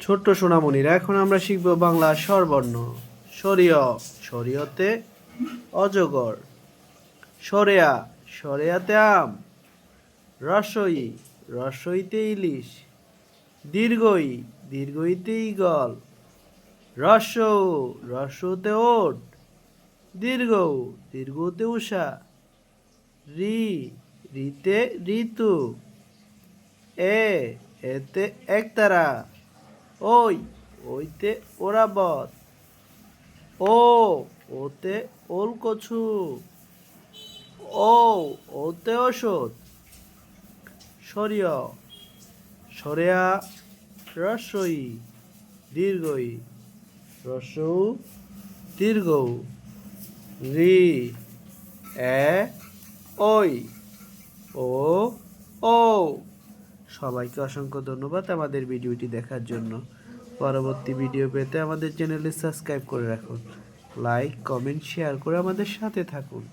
ছোট্ট সোনামণিরা, এখন আমরা শিখব বাংলা স্বরবর্ণ। সরিয়, সরিয়তে অজগর। সরেয়া, সরেয়াতে আম। রসই, রসইতে ইলিশ। দীর্ঘই, দীর্ঘইতে ঈগল। রস্যৌ, রস্যতে ওট। দীর্ঘ, দীর্ঘতে উষা। রি, রিতে ঋতু। এতে একতারা। ওই, ওইতে ওরাবত। ওতে ওলকছু। ওতে ওষুধ। সরিয়, সরেয়া রস্যই দীর্ঘই। রস্যৌ দীর্ঘ। রি, ওই, ও। সবাইকে অসংখ্য ধন্যবাদ আমাদের ভিডিওটি দেখার জন্য। পরবর্তী ভিডিও পেতে আমাদের চ্যানেলটি সাবস্ক্রাইব করে রাখুন। লাইক, কমেন্ট, শেয়ার করে আমাদের সাথে থাকুন।